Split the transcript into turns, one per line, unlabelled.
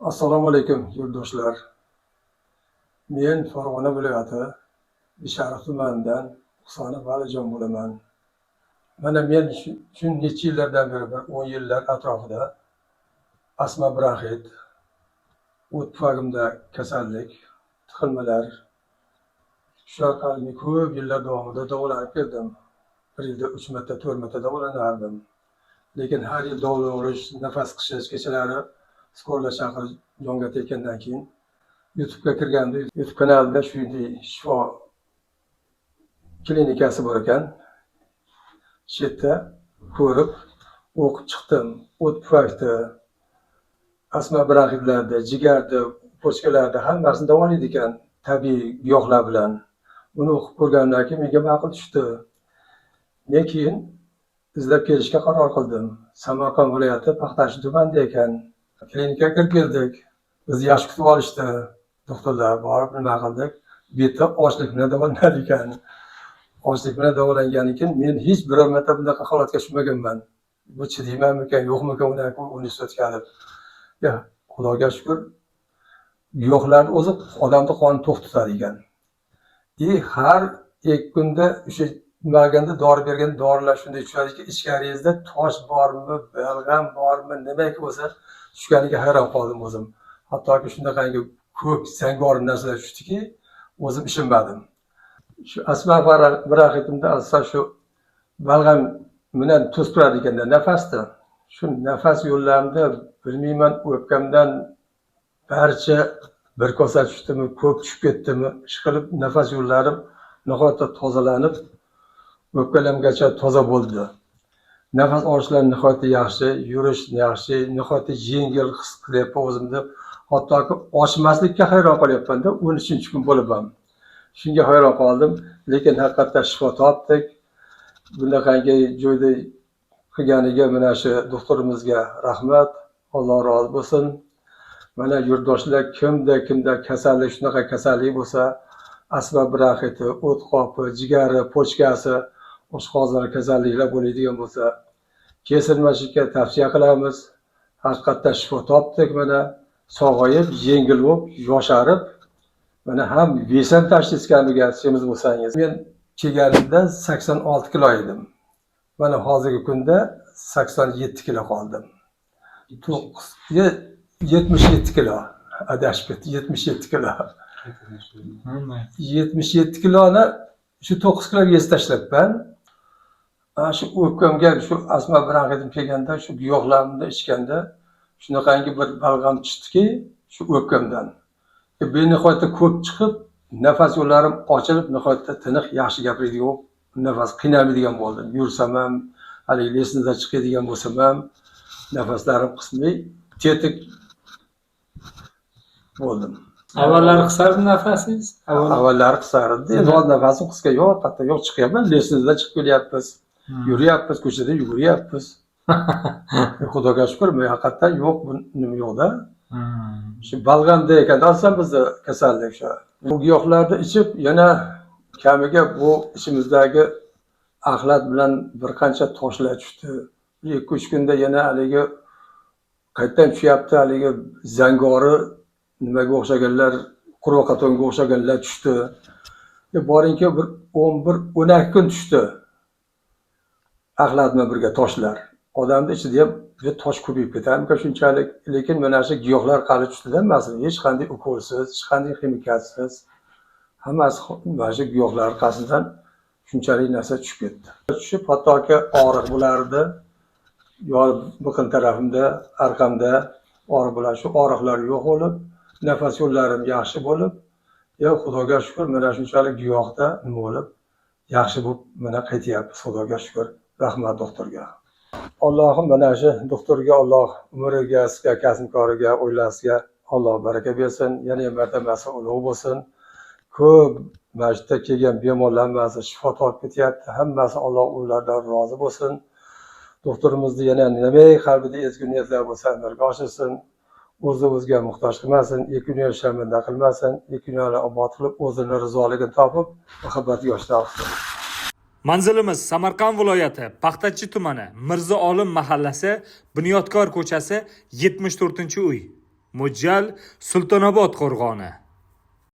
Assalomu alaykum yurtdoshlar. Men Farg'ona viloyati Bishariq tumanidan Husanov Valijon bo'laman. Mana men shu necha yillardan beri, 10 yillar atrofida astma bronxit, o't pufagimda kasallik, tiqilmalar, shu orqali ko'p yillar davomida davolanib keldim. Bir yilda 3 marta, 4 marta davolanardim. Lekin har yil davolanish, nafas qishish kechalari skorlar chaqirib jonga tekkandan keyin YouTube'ga kirganda, YouTube kanalida shunday shifo klinikasi bor ekan. Shu yerda ko'rib o'qib chiqdim. O't pufakda, astma bronxitlarda, jigarda, pochkalarda hammasini davolaydi ekan tabiiy giyohlar bilan. Buni o'qib ko'rgandan keyin menga ma'qul tushdi. Men keyin izlab kelishga qaror qildim. Samarqand viloyati Paxtachi tumanida ekan. Klinikaga kirib keldik. Bizni yaxshi kutib olishdi. Doktorlar borib nima qildik? Bu yerda ochlik bilan davolanar ekan. Ochlik bilan davolangandan keyin men hech biror marta bunaqa holatga tushmaganman. Bu chidaymanmikan, yo'qmikan uni o'tkazib. Ya, Xudoga shukr. Giyohlar o'zi odamning qonini to'xtatadi ekan. Har 2 kunda o'sha nimaganda dori bergan dorilar shunday tushadiki, ichkaringizda tosh bormi, balg'am bormi, nimaki bo'lsa tushganiga hayron qoldim o'zim. Hattoki shunaqangi ko'p zangor narsalar tushdiki, o'zim ishonmadim. Shu astma bronxitimda asosan shu balg'am bilan to'sib turadi ekanda nafasda. Shu nafas yo'llarimda bilmayman, o'pkamdan barcha bir kosa tushdimi, ko'p tushib ketdimi, ishqilib nafas yo'llarim nihoyatda tozalanib, o'pkalamgacha toza bo'ldi. Nafas olishlar nihoyatda yaxshi, yurish yaxshi, nihoyatda yengil his qilyapman o'zimni. Hattoki ochmaslikka hayron qolyapman-da, 13-kun bo'libman. Shunga hayron qoldim, lekin haqiqatdan shifo topdik. Bunaqangi joyda qilganiga mana shu doktorimizga rahmat, Alloh rozi bo'lsin. Mana yurtdoshlar kimda kasallik, shunaqa kasallik bo'lsa, astma bronxiti, o't qopi, jigari, pochkasi, oshqozon kasalliklar bo'ladigan bo'lsa, kesilmaslikka tavsiya qilamiz. Haqiqatdan shifo topdik mana. Sog'ayib, yengil bo'lib, yosharib, mana ham vesam tashlashganiga semiz bo'lsangiz. Men kelganimda 86 kilo edim. Mana hozirgi kunda 87 kilo qoldim. 77 kilo. Adashib ketdi, 77 kilo. 77 kiloni shu 9 kiloga yez tashlabman. Shu o'pkamga shu astma bronxitim kelganda, shu giyohlarni ichganda shunaqangi bir balg'am tushdiki, shu o'pkamdan. Benihoyatda ko'p chiqib, nafas yo'llarim ochilib, nihoyatda tiniq, yaxshi gapiradigan, nafas qiynalmaydigan bo'ldim. Yursam ham, hali lesnida chiqadigan bo'lsam ham, nafaslarim qismay, tetik bo'ldim.
Avvallari qisardi nafasingiz?
Avvallari qisardi. Endi hozir nafasim qisqa yo'q, hatto yo'q chiqyapman, lesnida chiqib kelyapmiz. Yuryapmiz, ko'chada yuguryapmiz. Xudoga shukr, haqiqatdan yo'q, nima yo'q-da. Shu balg'amda ekan, asosan bizda kasallik shu. Bu giyohlarni ichib, yana kamiga bu ichimizdagi axlat bilan bir qancha toshlar tushdi. 2-3 kunda yana haligi qaytadan tushyapti, haligi zangori nimaga o'xshaganlar, quruq qatonga o'xshaganlar tushdi. Boringki bir 11-12 kun tushdi. Axlat bilan birga toshlar. Odamning ichida ham tosh ko'payib ketadi shunchalik, lekin mana shu giyohlar qali tushdi-da, masalan, hech qanday ukolsiz, hech qanday ximikatsiz, hammasi mana shu giyohlar qasidan shunchalik narsa tushib ketdi. Tushib, hattoki og'riq bo'lardi, yo biqin tarafimda, orqamda og'riq bo'lar, shu og'riqlar yo'q bo'lib, nafas yo'llarim yaxshi bo'lib, Xudoga shukr, mana shunchalik giyohda nima bo'lib, yaxshi bo'lib mana qaytyapmiz, Xudoga shukr. Rahmat doktorga. Allohim mana shu doktorga Alloh umriga, kasb-koriga, oilasiga Alloh baraka bersin, yana martabasi ulug' bo'lsin. Ko'p masjidda kelgan bemorlar hammasi shifo topib ketyapti. Hammasi Alloh ulardan rozi bo'lsin. Doktorimizni yana nima qalbida ezgu niyatlar bo'lsa, amalga oshirsin. O'ziga muhtoj qilmasin, dunyo sharmanda qilmasin, dunyoni obod qilib, o'zini rizoligini topib, muhabbatiga yoshlar.
Manzilimiz Samarqand viloyati Paxtachi tumani Mirzo Olim mahallasi, Bunyodkor ko'chasi 74-uy. mo'ljal Sultonobod qo'rg'oni.